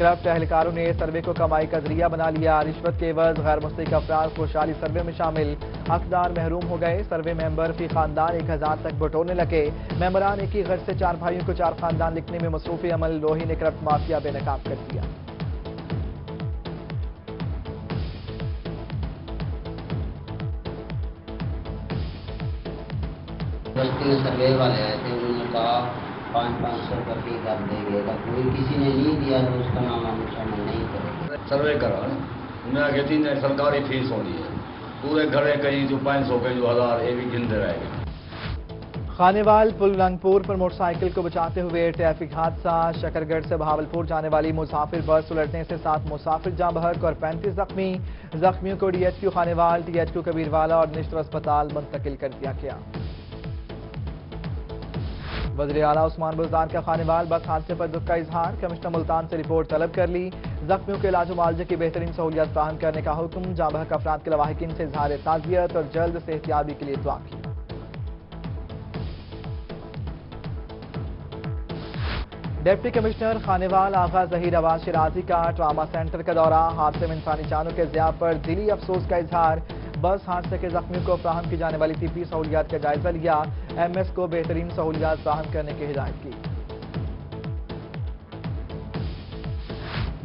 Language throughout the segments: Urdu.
کرپٹ اہلکاروں نے سروے کو کمائی کا ذریعہ بنا لیا، رشوت کے عوض غیر مستحق افراد خوشحالی سروے میں شامل، حقدار محروم ہو گئے، سروے ممبر فی خاندان 1000 تک بٹورنے لگے، ممبران ایک ہی گھر سے 4 بھائیوں کو 4 خاندان لکھنے میں مصروف عمل، لوہی نے کرپٹ مافیا بے نقاب کر دیا۔ سروے والے آئے تھے، انہوں نے کہا 500 روپے فی کر دیں گے، کوئی کسی نے نہیں دیا تو اس کا نام ہم شامل نہیں کریں۔ سروے کرا انہیں آگے 3 سرکاری فیس ہونی ہے، پورے گھرے کہیں جو 500 کے جو 1000 یہ بھی گنتے رہے گا۔ خانیوال پل لنگ پور پر موٹر سائیکل کو بچاتے ہوئے ٹریفک حادثہ، شکرگڑھ سے بہاولپور جانے والی مسافر بس الٹنے سے 7 مسافر جاں بحق اور 35 زخمی، زخمیوں کو D H Q Khanewal, T H Q Kabirwala اور نشتر اسپتال منتقل کر دیا گیا۔ وزیر اعلیٰ عثمان بزدار کا خانیوال بس حادثے پر دکھ کا اظہار، کمشنر ملتان سے رپورٹ طلب کر لی، زخمیوں کے علاج و معالجے کی بہترین سہولیات فراہم کرنے کا حکم، جاں بحق افراد کے لواحقین سے اظہار تعزیت اور جلد صحتیابی کے لیے دعا کی۔ ڈپٹی کمشنر خانیوال آغا ظہیر عباس شرازی کا ٹراما سینٹر کا دورہ، حادثے میں انسانی جانوں کے ضیاع پر دلی افسوس کا اظہار، بس حادثے کے زخمیوں کو فراہم کی جانے والی طبی سہولیات کا جائزہ لیا، ایم ایس کو بہترین سہولیات فراہم کرنے کی ہدایت کی۔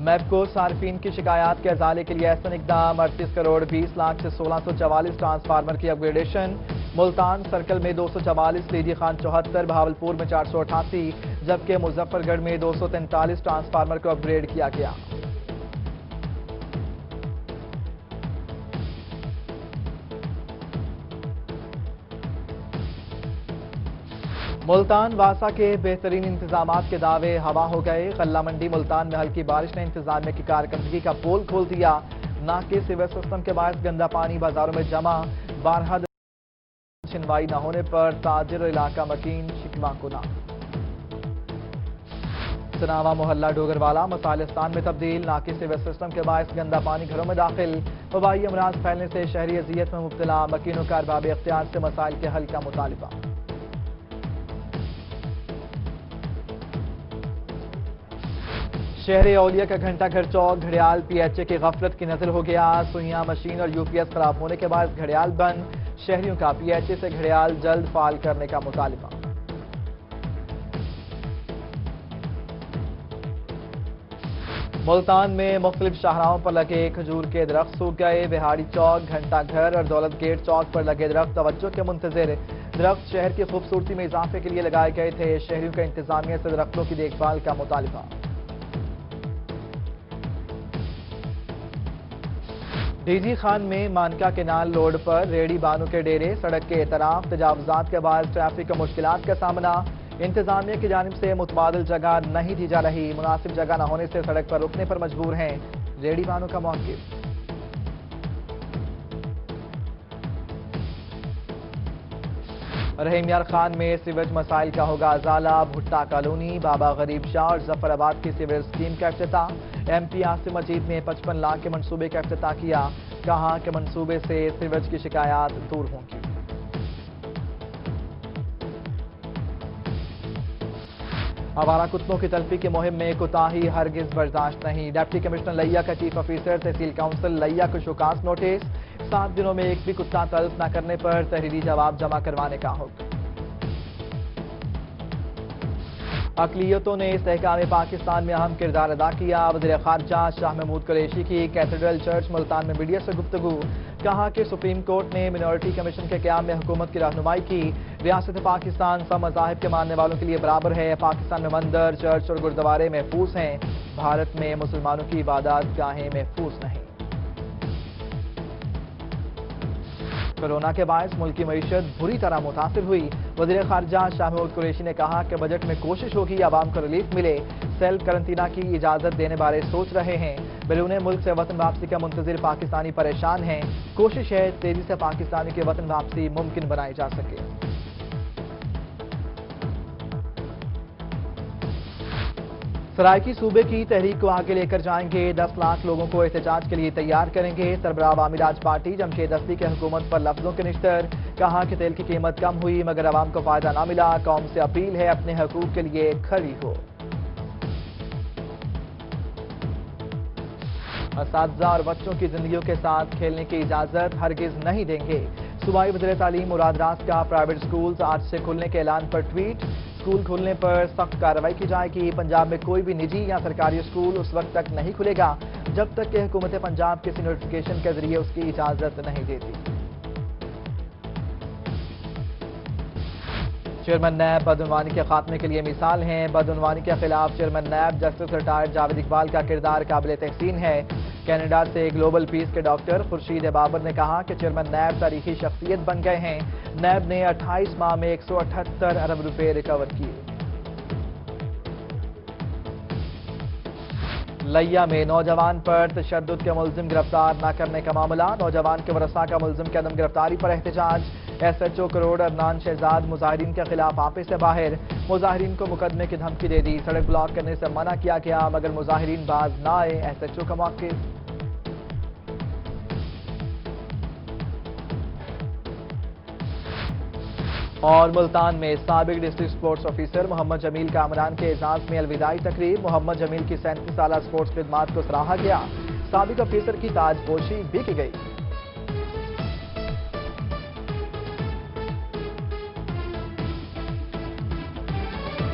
میپ کو صارفین کی شکایات کے ازالے کے لیے احسن اقدام، 38 کروڑ 20 لاکھ سے 1644 ٹرانسفارمر کی اپ گریڈیشن، ملتان سرکل میں 244، لیڈی خان 74، بہاولپور میں 488، جبکہ مظفر گڑھ میں 243 ٹرانسفارمر کو اپ گریڈ کیا گیا۔ ملتان واسا کے بہترین انتظامات کے دعوے ہوا ہو گئے، غلہ منڈی ملتان میں ہلکی بارش نے انتظامیہ کی کارکردگی کا پول کھول دیا، ناقص سیور سسٹم کے باعث گندا پانی بازاروں میں جمع، 12 سنوائی نہ ہونے پر تاجر اور علاقہ مکین شکوہ کناں۔ سناوا محلہ ڈوگروالا مسالستان میں تبدیل، ناقص سیور سسٹم کے باعث گندا پانی گھروں میں داخل، وبائی امراض پھیلنے سے شہری اذیت میں مبتلا، مکینوں کا ارباب اختیار سے مسائل کے حل کا مطالبہ۔ شہر اولیاء کا گھنٹہ گھر چوک گھڑیال پی ایچ اے کی غفلت کی نظر ہو گیا، سوئیاں مشین اور یو پی ایس خراب ہونے کے باعث گھڑیال بند، شہریوں کا پی ایچ اے سے گھڑیال جلد فعال کرنے کا مطالبہ۔ ملتان میں مختلف شاہراہوں پر لگے کھجور کے درخت سوکھ گئے، بہاڑی چوک، گھنٹہ گھر اور دولت گیٹ چوک پر لگے درخت توجہ کے منتظر، درخت شہر کی خوبصورتی میں اضافے کے لیے لگائے گئے تھے، شہریوں کا انتظامیہ سے درختوں کی دیکھ بھال کا مطالبہ۔ ڈی جی خان میں مانکا کینال روڈ پر ریڑی بانوں کے ڈیرے، سڑک کے اطراف تجاوزات کے باعث ٹریفک اور مشکلات کا سامنا، انتظامیہ کی جانب سے متبادل جگہ نہیں دی جا رہی، مناسب جگہ نہ ہونے سے سڑک پر رکنے پر مجبور ہیں ریڑی بانوں کا موقف۔ رحیم یار خان میں سیویج مسائل کا ہوگا ازالہ، بھٹا کالونی، بابا غریب شاہ اور ظفر آباد کی سیویج اسکیم کا افتتاح، ایم پی عاصم مجید نے 55 لاکھ کے منصوبے کا افتتاح کیا، کہا کہ منصوبے سے سیویج کی شکایات دور ہوں گی۔ آوارہ کتوں کی تلفی کی مہم میں کوتاہی ہرگز برداشت نہیں، ڈپٹی کمشنر لیا کا چیف آفیسر تحصیل کونسل لیا کو شوکاز نوٹس، 7 دنوں میں ایک بھی کتا تلف نہ کرنے پر تحریری جواب جمع کروانے کا حکم۔ اقلیتوں نے استحکام پاکستان میں اہم کردار ادا کیا، وزیر خارجہ شاہ محمود قریشی کی کیتھیڈرل چرچ ملتان میں میڈیا سے گفتگو، کہا کہ سپریم کورٹ نے منورٹی کمیشن کے قیام میں حکومت کی رہنمائی کی، ریاست پاکستان سب مذاہب کے ماننے والوں کے لیے برابر ہے، پاکستان میں مندر، چرچ اور گردوارے محفوظ ہیں، بھارت میں مسلمانوں کی عبادات گاہیں محفوظ نہیں۔ کورونا کے باعث ملکی معیشت بری طرح متاثر ہوئی، وزیر خارجہ شاہ محمود قریشی نے کہا کہ بجٹ میں کوشش ہوگی عوام کو ریلیف ملے، سیلف کرنٹینا کی اجازت دینے بارے سوچ رہے ہیں، بیرون ملک سے وطن واپسی کا منتظر پاکستانی پریشان ہیں، کوشش ہے تیزی سے پاکستانی کی وطن واپسی ممکن بنائی جا سکے۔ سرائیکی صوبے کی تحریک کو آگے لے کر جائیں گے، 10 لاکھ لوگوں کو احتجاج کے لیے تیار کریں گے، سربراہ عوامی راج پارٹی جمشید اسدی کے حکومت پر لفظوں کے نشتر، کہا کہ تیل کی قیمت کم ہوئی مگر عوام کو فائدہ نہ ملا، قوم سے اپیل ہے اپنے حقوق کے لیے کھڑی ہو۔ اساتذہ اور بچوں کی زندگیوں کے ساتھ کھیلنے کی اجازت ہرگز نہیں دیں گے۔ صوبائی وزیر تعلیم مراد راست کا پرائیویٹ سکولز آج سے کھلنے کے اعلان پر ٹویٹ۔ سکول کھلنے پر سخت کارروائی کی جائے گی۔ پنجاب میں کوئی بھی نجی یا سرکاری سکول اس وقت تک نہیں کھلے گا جب تک کہ حکومت پنجاب کسی نوٹیفیکیشن کے ذریعے اس کی اجازت نہیں دیتی۔ چیئرمین نیب بدعنوانی کے خاتمے کے لیے مثال ہیں۔ بدعنوانی کے خلاف chairman NAB justice retired Javed Iqbal کا کردار قابل تحسین ہے۔ کینیڈا سے گلوبل پیس کے ڈاکٹر خورشید بابر نے کہا کہ چیئرمین نیب تاریخی شخصیت بن گئے ہیں۔ نیب نے 28 ماہ میں 178 ارب روپے ریکور کیے۔ لیا میں نوجوان پر تشدد کے ملزم گرفتار نہ کرنے کا معاملہ۔ نوجوان کے ورثاء کا ملزم کی عدم گرفتاری پر احتجاج۔ S H O Karor Arnan Shahzad مظاہرین کے خلاف آفس سے باہر۔ مظاہرین کو مقدمے کی دھمکی دے دی۔ سڑک بلاک کرنے سے منع کیا گیا مگر مظاہرین باز نہ آئے۔ ایس ایچ او کا موقف۔ اور ملتان میں سابق ڈسٹرکٹ سپورٹس آفیسر محمد جمیل کامران کے اعزاز میں الوداعی تقریب۔ محمد جمیل کی 37 سالہ سپورٹس خدمات کو سراہا گیا۔ سابق آفیسر کی تاج پوشی بھی کی گئی۔